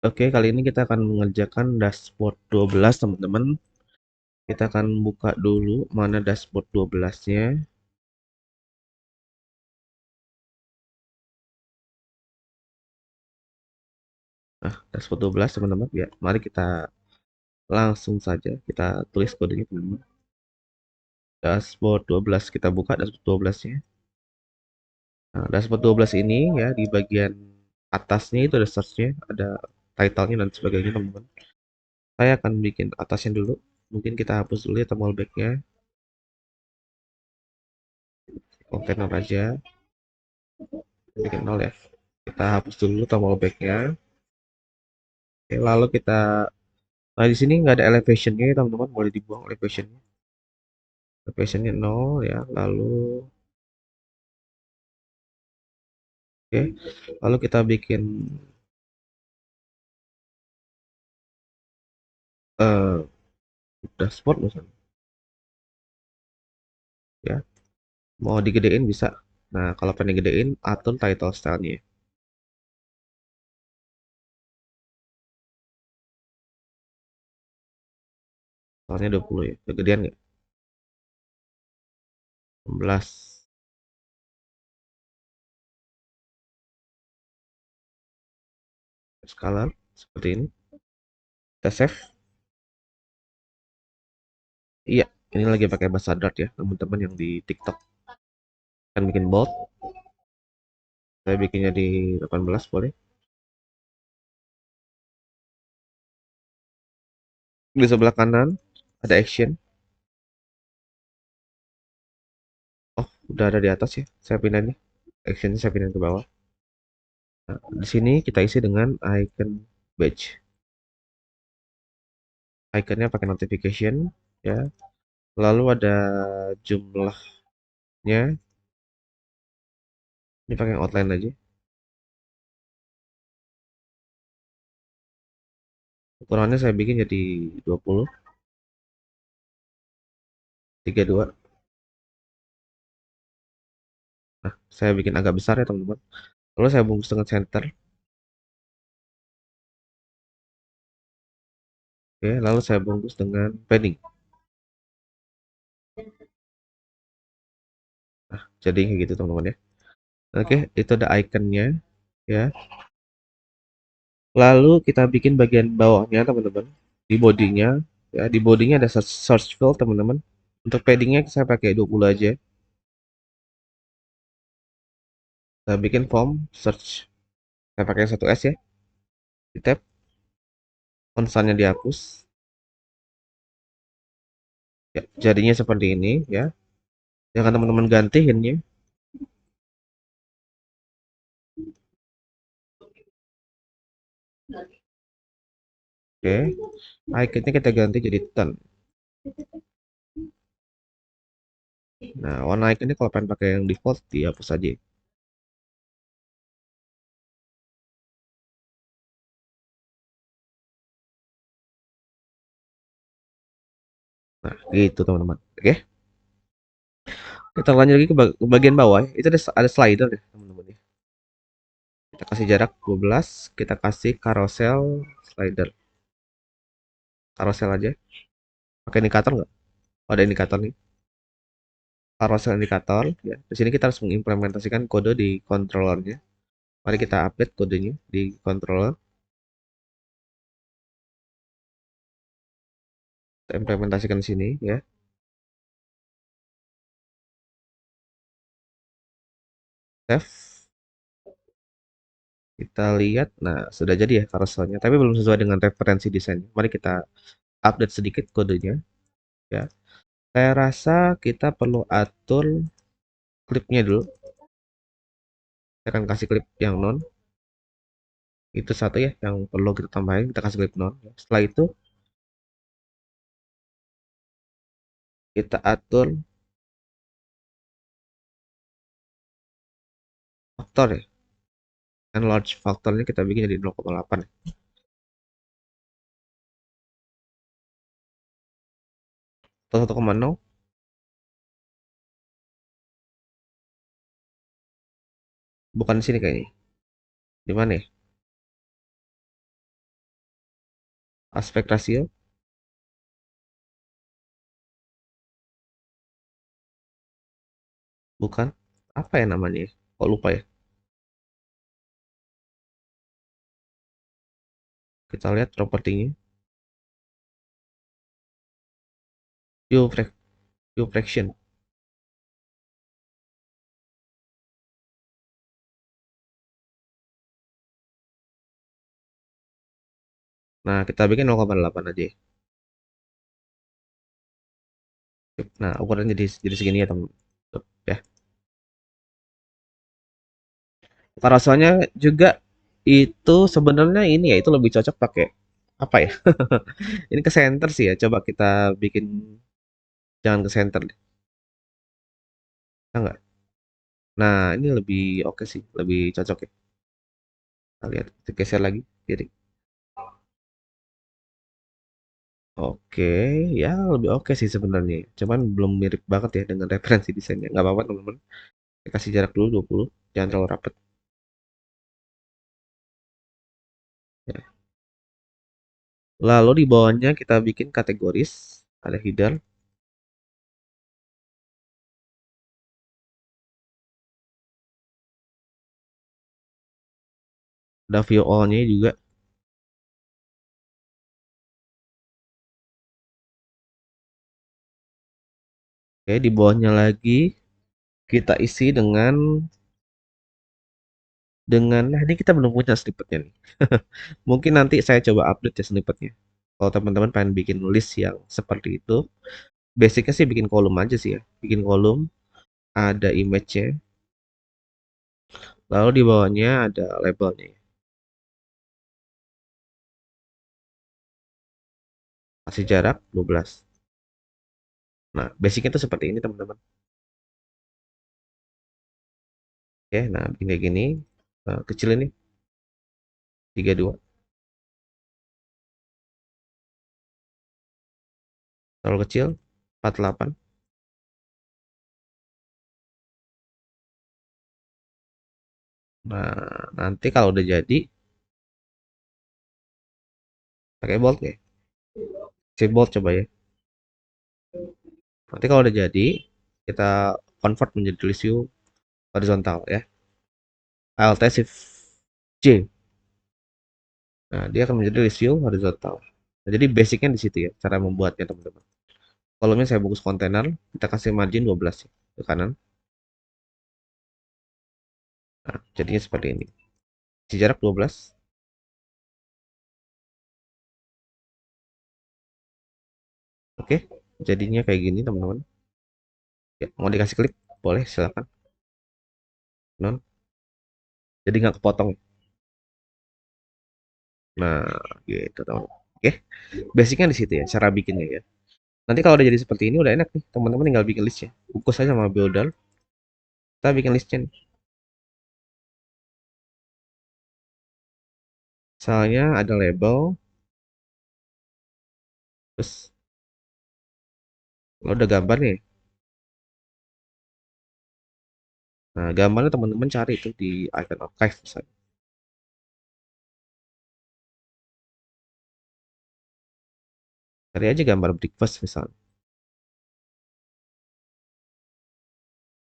Oke, kali ini kita akan mengerjakan dashboard 12, teman-teman. Kita akan buka dulu mana dashboard 12-nya. Nah, dashboard 12, teman-teman. Ya, mari kita langsung saja kita tulis kodenya, teman-teman. Dashboard 12, kita buka dashboard 12-nya. Nah, dashboard 12 ini ya di bagian atasnya itu ada search-nya, ada title-nya dan sebagainya, teman-teman. Saya akan bikin atasnya dulu. Mungkin kita hapus dulu ya tombol back-nya. Kontainer aja. Bikin nol ya. Kita hapus dulu tombol back-nya. Oke, lalu kita, nah di sini nggak ada elevationnya ya teman-teman, boleh dibuang elevationnya. Elevationnya nol ya. Lalu, oke, lalu kita bikin eh dashboard misalnya, ya. Mau digedein bisa. Nah, kalau pengen gedein, atur title style-nya. Soalnya 20 ya. Kegedean nggak? 16 skala seperti ini. Kita save. Iya, ini lagi pakai bahasa Dart ya, teman-teman yang di TikTok. Kan bikin bold. Saya bikinnya di 18 boleh. Di sebelah kanan ada action. Oh, udah ada di atas ya. Saya pindah nih. Actionnya saya pindah ke bawah. Nah, di sini kita isi dengan icon badge. Iconnya pakai notification ya. Lalu ada jumlahnya. Ini pakai outline aja. Ukurannya saya bikin jadi 20, 32. Nah, saya bikin agak besar ya teman-teman. Lalu saya bungkus dengan center. Oke, lalu saya bungkus dengan padding. Nah, jadi kayak gitu teman-teman ya. Oke, itu ada iconnya ya. Lalu kita bikin bagian bawahnya teman-teman. Di bodinya ya, di bodinya ada search field teman-teman. Untuk paddingnya saya pakai 20 aja. Saya bikin form search. Saya pakai 1S ya. Di tab, konstannya dihapus. Ya, jadinya seperti ini ya. Jangan teman-teman gantiin ya. Oke. Iconnya kita ganti jadi ton. Nah, warna iconnya kalau pengen pakai yang default dihapus aja. Nah, gitu teman-teman. Oke. Kita lanjut lagi ke, ke bagian bawah ya. Itu ada slider ya teman-teman ya. Kita kasih jarak 12, kita kasih carousel slider. Carousel aja. Pakai indikator nggak? Oh, ada indikator nih. Carousel indikator ya. Di sini kita harus mengimplementasikan kode di controllernya. Mari kita update kodenya di controller. Kita implementasikan di sini ya. Save. Kita lihat, nah sudah jadi ya carouselnya, tapi belum sesuai dengan referensi desain. Mari kita update sedikit kodenya ya. Saya rasa kita perlu atur klipnya dulu. Saya akan kasih klip yang non. Itu satu ya yang perlu kita tambahin. Kita kasih klip non. Setelah itu kita atur faktor ya. Dan large faktornya kita bikin jadi 0,8. Atau 1,0. Bukan di sini kayaknya. Di mana ya? Aspek rasio, bukan. Apa ya namanya ya? Kok lupa ya? Kita lihat propertinya. View, view fraction. Nah, kita bikin 0,8 aja ya. Nah, ukuran jadi segini ya, teman. Tuh, ya. Rasanya juga itu sebenarnya ini ya, itu lebih cocok pakai apa ya? Ini ke center sih ya. Coba kita bikin jangan ke center deh. Bisa nggak? Nah, ini lebih oke sih, lebih cocok ya. Kita lihat, kita geser lagi kiri. Oke, ya lebih oke sih sebenarnya. Cuman belum mirip banget ya dengan referensi desainnya. Nggak apa-apa teman-teman. Kita kasih jarak dulu 20, jangan terlalu rapat. Ya. Lalu di bawahnya kita bikin kategoris. Ada header, ada view all-nya juga. Oke, di bawahnya lagi kita isi dengan nah ini kita belum punya snippetnya nih. Mungkin nanti saya coba update ya snippetnya. Kalau teman-teman pengen bikin list yang seperti itu, basicnya sih bikin kolom aja sih ya. Bikin kolom, ada image-nya, lalu di bawahnya ada labelnya. Kasih jarak 12. Nah, basicnya tuh seperti ini teman-teman. Oke, nah bikin kayak gini. Kecil ini 32. Terlalu kecil 48. Nah, nanti kalau udah jadi pakai bold ya. Si bold coba ya. Nanti kalau udah jadi kita convert menjadi list view horizontal ya. Alt Shift J. Nah, dia akan menjadi list view horizontal. Nah, jadi basicnya di situ ya, cara membuatnya teman-teman. Kolomnya saya bungkus kontainer, kita kasih margin 12 ya, ke kanan. Nah, jadinya seperti ini. Isi jarak 12. Oke, jadinya kayak gini teman-teman. Ya, mau dikasih klik? Boleh, silakan. Non. Jadi nggak kepotong. Nah, gitu teman. Oke, basicnya di situ ya, cara bikinnya ya. Nanti kalau udah jadi seperti ini udah enak nih, teman-teman tinggal bikin listnya. Bungkus aja sama builder, kita bikin listnya nih. Misalnya ada label, terus kalau udah gambar nih. Nah, gambarnya teman-teman cari itu di icon archive misalnya. Cari aja gambar breakfast misalnya.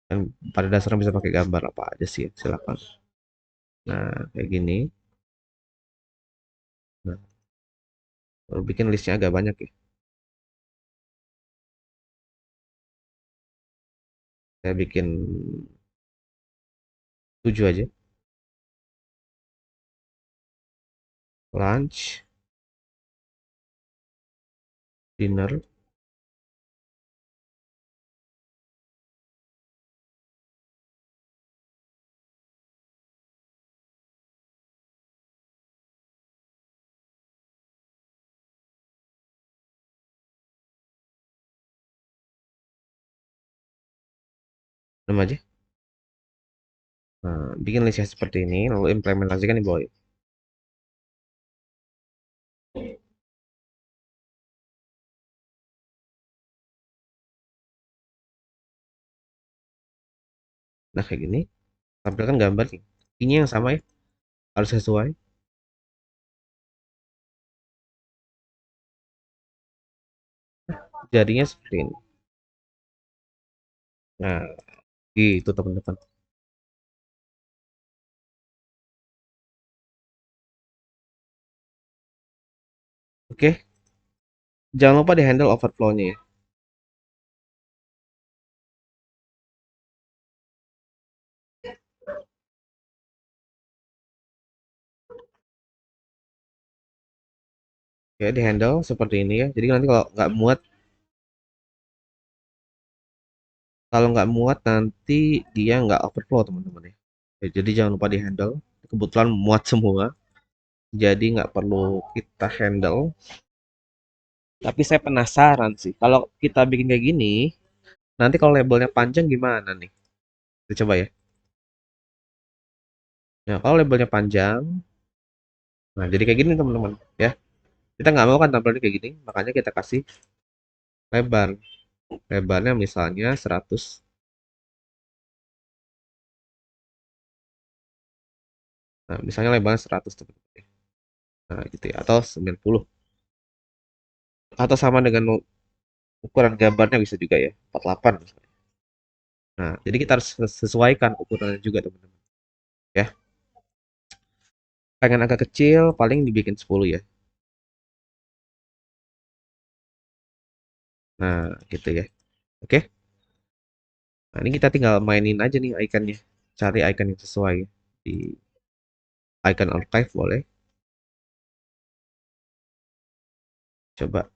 Dan pada dasarnya bisa pakai gambar apa aja sih, silakan. Nah, kayak gini. Nah, baru bikin listnya agak banyak ya. Saya bikin 7 aja. Lunch, dinner, 6 aja. Nah, bikin listnya seperti ini, lalu implementasikan di bawah. Nah, kayak gini. Tampilkan gambar nih. Ini yang sama ya, harus sesuai. Jadinya seperti ini. Nah, gitu teman-teman. Oke, jangan lupa di handle overflow-nya ya. Ya, di handle seperti ini ya. Jadi nanti kalau nggak muat nanti dia nggak overflow teman-teman ya. Ya, jadi jangan lupa di handle. Kebetulan muat semua, jadi nggak perlu kita handle. Tapi saya penasaran sih, kalau kita bikin kayak gini, nanti kalau labelnya panjang gimana nih? Kita coba ya. Nah, kalau labelnya panjang, nah jadi kayak gini teman-teman ya. Kita nggak mau kan tampilnya kayak gini, makanya kita kasih lebar. Lebarnya misalnya 100. Nah, misalnya lebarnya 100 teman-teman ya. Nah, gitu ya. Atau 90. Atau sama dengan ukuran gambarnya bisa juga ya. 48 misalnya. Nah, jadi kita harus sesuaikan ukurannya juga teman-teman. Ya, pengen agak kecil paling dibikin 10 ya. Nah, gitu ya. Oke. Nah, ini kita tinggal mainin aja nih ikonnya. Cari icon yang sesuai. Di icon archive boleh. Coba.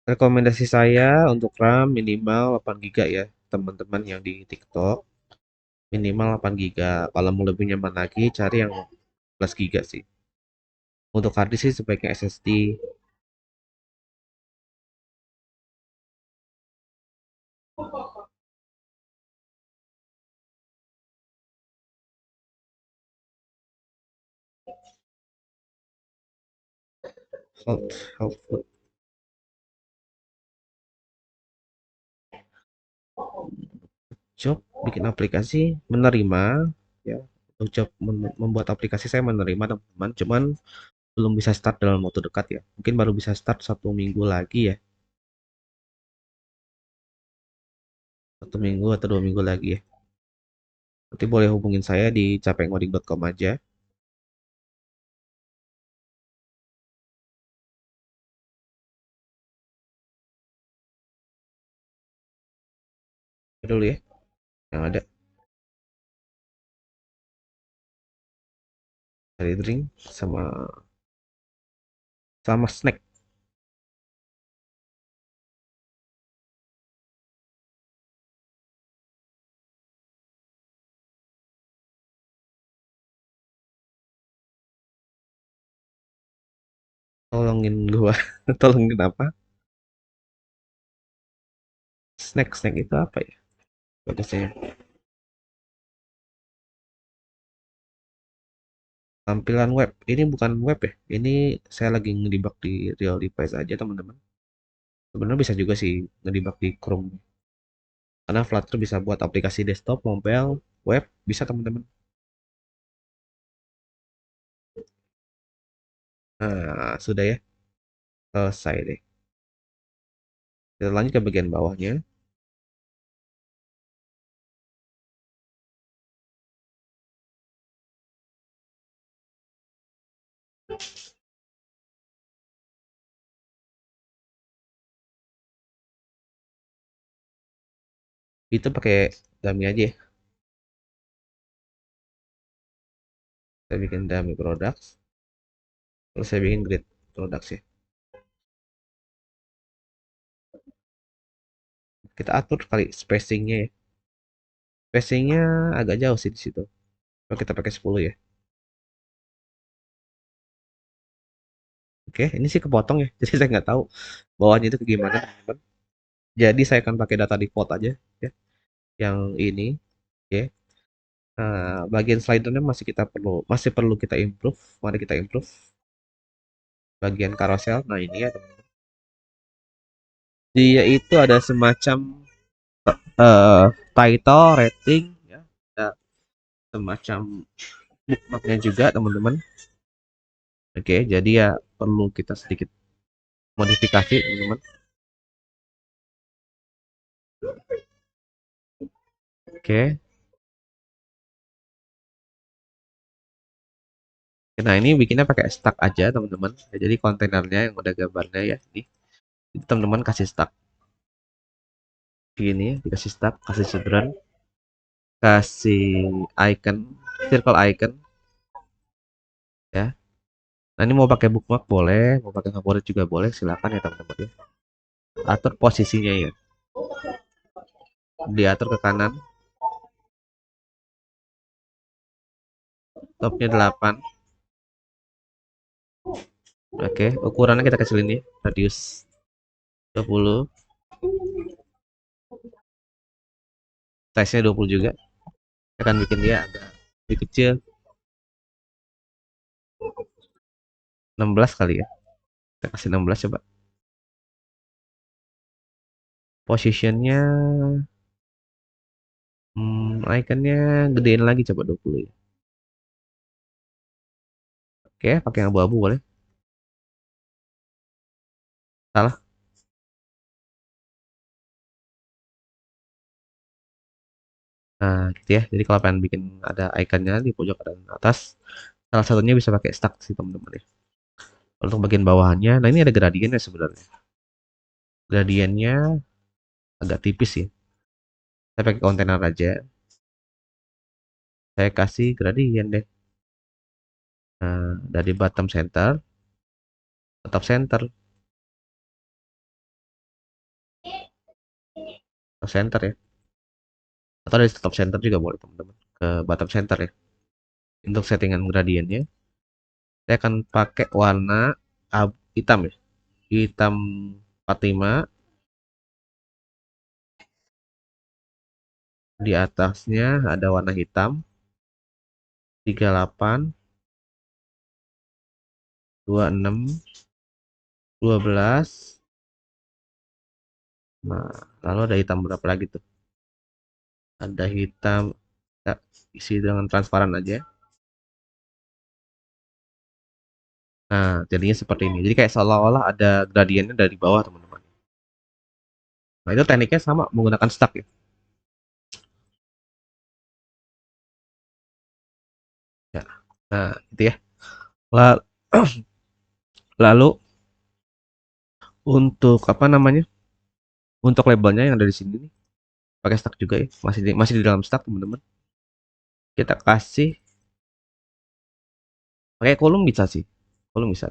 Rekomendasi saya untuk RAM minimal 8 GB ya. Teman-teman yang di TikTok minimal 8 GB. Kalau mau lebih nyaman lagi cari yang 11 GB sih. Untuk hard disk sih sebaiknya SSD. Helpful. Job bikin aplikasi menerima ya. Untuk job membuat aplikasi saya menerima teman-teman. Cuman belum bisa start dalam waktu dekat ya. Mungkin baru bisa start 1 minggu lagi ya. 1 minggu atau 2 minggu lagi ya. Nanti boleh hubungin saya di capengoding.com aja. Ya dulu ya. Yang ada dari drink sama sama snack. Tolongin gua. Tolongin apa? Snack itu apa ya? Bagusnya tampilan web. Ini bukan web ya. Ini saya lagi ngedebug di real device aja teman-teman. Sebenarnya bisa juga sih ngedebug di Chrome. Karena Flutter bisa buat aplikasi desktop, mobile, web, bisa teman-teman. Nah, sudah ya. Selesai deh. Kita lanjut ke bagian bawahnya. Itu pakai dummy aja ya. Saya bikin dummy products. Terus saya bikin grid products ya. Kita atur kali spacingnya ya. Spacingnya agak jauh sih di situ. Kalau kita pakai 10 ya. Oke, ini sih kepotong ya. Jadi saya nggak tahu bawahnya itu gimana, teman-teman. Jadi saya akan pakai data default aja ya. yang ini, oke. Nah, bagian slidernya masih perlu kita improve. Mari kita improve bagian carousel. Nah, ini ya, teman-teman. Dia itu ada semacam eh title, rating, ya. Ada semacam bookmarknya juga, teman-teman. Oke, jadi ya perlu kita sedikit modifikasi, teman-teman. Oke. Nah, ini bikinnya pakai stack aja, teman-teman. Ya, jadi kontainernya yang udah gambarnya ya, ini. Itu teman-teman kasih stack gini, dikasih stack, kasih children, kasih icon, circle icon, ya. Nah, ini mau pakai bookmark boleh, mau pakai favorit juga boleh, silakan ya teman-teman ya. Atur posisinya ya, diatur ke kanan, topnya 8. Oke, ukurannya kita kecilin ya, radius 20, size-nya 20 juga. Kita akan bikin dia agak lebih kecil, 16 kali ya. Kita kasih 16 coba. Positionnya, iconnya gedein lagi coba 20 ya. Oke, pakai yang abu-abu boleh. Salah. Nah, gitu ya. Jadi kalau pengen bikin ada ikonnya di pojok kanan atas, salah satunya bisa pakai stack sih teman-teman ya. Untuk bagian bawahnya, nah ini ada gradiennya sebenarnya. Gradiennya agak tipis ya. Saya pakai kontainer aja. Saya kasih gradien deh. Nah, dari bottom center ke top center. Top center ya. Atau dari top center juga boleh teman-teman. Ke bottom center ya. Untuk settingan gradiennya, saya akan pakai warna hitam ya. Hitam 45. Di atasnya ada warna hitam 38, 26, 12. Nah, lalu ada hitam berapa lagi tuh? Ada hitam, ya, isi dengan transparan aja. Nah, jadinya seperti ini. Jadi kayak seolah-olah ada gradiennya dari bawah, teman-teman. Nah, itu tekniknya sama menggunakan stack ya. Ya. Nah, itu ya. La- Lalu untuk apa namanya? Untuk labelnya yang ada di sini nih, pakai stack juga ya. Masih di dalam stack, teman-teman. Kita kasih pakai kolom bisa sih. Kolom bisa.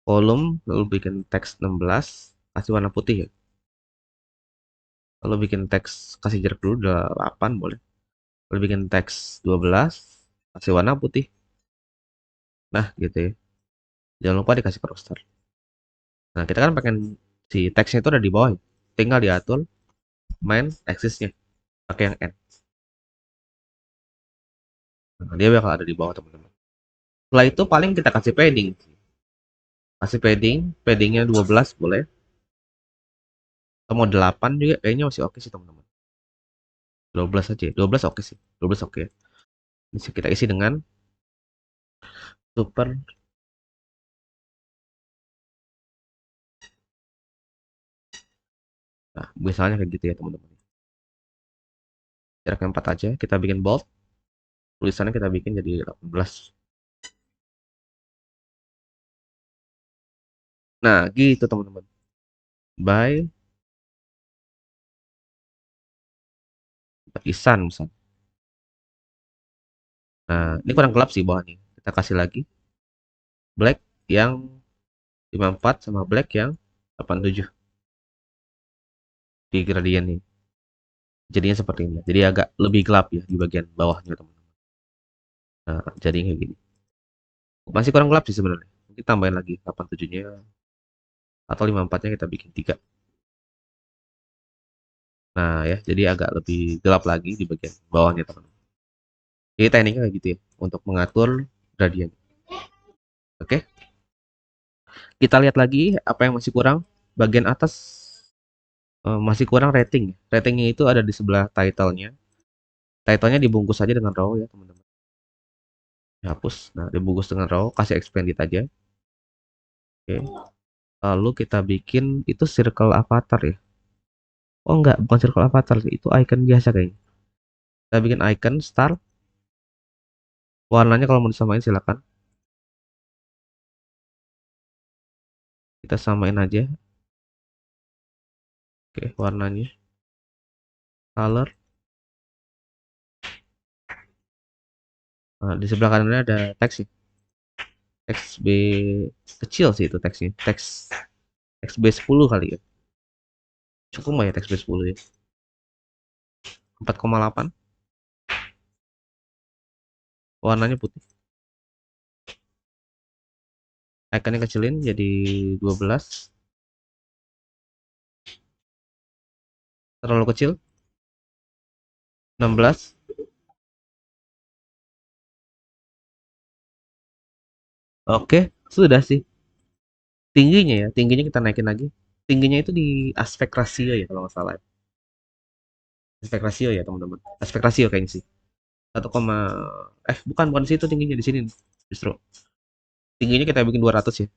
Kolom lalu bikin teks 16, kasih warna putih ya. Lalu bikin teks kasih jarak dulu 8 boleh. Lalu bikin teks 12, kasih warna putih. Nah, gitu ya. Jangan lupa dikasih crosshair. Nah, kita kan pengen si teksnya itu ada di bawah, ya. Tinggal diatur main axisnya pakai yang N. Nah, dia bakal ada di bawah, teman-teman. Setelah itu paling kita kasih padding. Kasih paddingnya 12 boleh. Atau mau 8 juga kayaknya masih oke sih, teman-teman. 12 aja. 12 oke sih. 12 oke. Bisa kita isi dengan super. Nah, misalnya kayak gitu ya, teman-teman. Jaraknya 4 aja. Kita bikin bold. Tulisannya kita bikin jadi 18. Nah, gitu teman-teman. By Isan misalnya. Nah, ini kurang gelap sih bawahnya. Kita kasih lagi black yang 54 sama black yang 87 di gradient nih. Jadinya seperti ini. Jadi agak lebih gelap ya di bagian bawahnya teman-teman. Nah, jadi kayak gini. Masih kurang gelap sih sebenarnya. Mungkin tambahin lagi 87-nya atau 54-nya kita bikin 3. Nah ya, jadi agak lebih gelap lagi di bagian bawahnya teman-teman. Jadi tekniknya kayak gitu ya, untuk mengatur gradient. Oke, kita lihat lagi apa yang masih kurang. Bagian atas masih kurang rating. Ratingnya itu ada di sebelah title-nya. Title-nya dibungkus aja dengan raw ya teman-teman. Hapus. Nah, dibungkus dengan raw, kasih expanded aja. Oke. Lalu kita bikin itu circle avatar ya. Oh enggak, bukan circle avatar sih. Itu icon biasa kayaknya. Kita bikin icon star. Warnanya kalau mau disamain silakan. Kita samain aja. Oke, warnanya. Color. Nah, di sebelah kanannya ada teks sih. Teks B kecil sih itu teksnya. Teks B10 kali ya. Cukup nggak ya teks B10 ya? 4,8. Warnanya putih. Iconnya kecilin jadi 12. Terlalu kecil. 16. Oke, sudah sih. Tingginya ya, tingginya kita naikin lagi. Tingginya itu di aspek rasio ya kalau nggak salah. Aspek rasio ya teman-teman. Aspek rasio kayaknya sih. 1, bukan di situ tingginya di sini justru. Tingginya kita bikin 200 ya.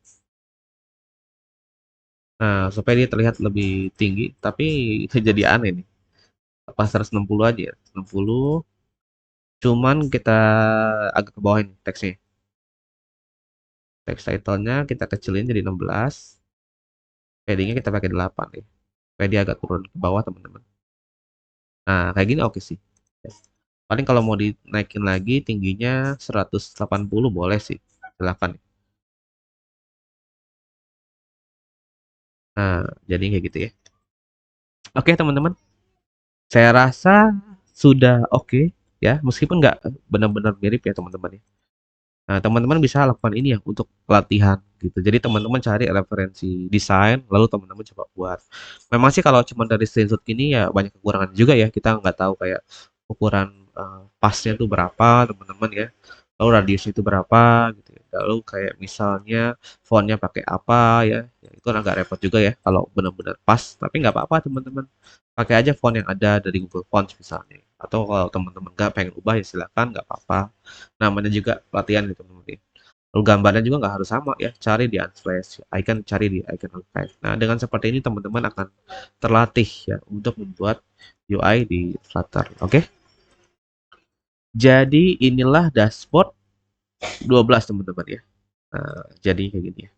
Nah, supaya dia terlihat lebih tinggi, tapi jadi aneh nih. Pas 160 aja ya. 60, cuman kita agak ke bawah ini teksnya. Teks title-nya kita kecilin jadi 16. Padding-nya kita pakai 8 ya. Supaya dia agak turun ke bawah teman-teman. Nah, kayak gini oke sih. Paling kalau mau dinaikin lagi tingginya 180 boleh sih. Silahkan. Nah, jadi kayak gitu ya. Oke teman-teman, saya rasa sudah oke ya. Meskipun nggak benar-benar mirip ya teman-teman ya. Nah, teman-teman bisa lakukan ini ya untuk pelatihan gitu. Jadi teman-teman cari referensi desain, lalu teman-teman coba buat. Memang sih kalau cuma dari screenshot gini ya banyak kekurangan juga ya. Kita nggak tahu kayak ukuran pasnya tuh berapa teman-teman ya. Lalu radiusnya itu berapa gitu ya. Lalu kayak misalnya fontnya pakai apa ya. Ya itu kan agak repot juga ya kalau benar-benar pas. Tapi nggak apa-apa teman-teman. Pakai aja font yang ada dari Google Fonts misalnya. Atau kalau teman-teman nggak pengen ubah ya silakan, nggak apa-apa, namanya juga latihan gitu mungkin. Lalu gambarnya juga nggak harus sama ya, cari di Unsplash, icon cari di icon archive. Nah, dengan seperti ini teman-teman akan terlatih ya untuk membuat UI di Flutter. Oke. Jadi inilah dashboard 12 teman-teman ya. Nah, jadi kayak gini ya.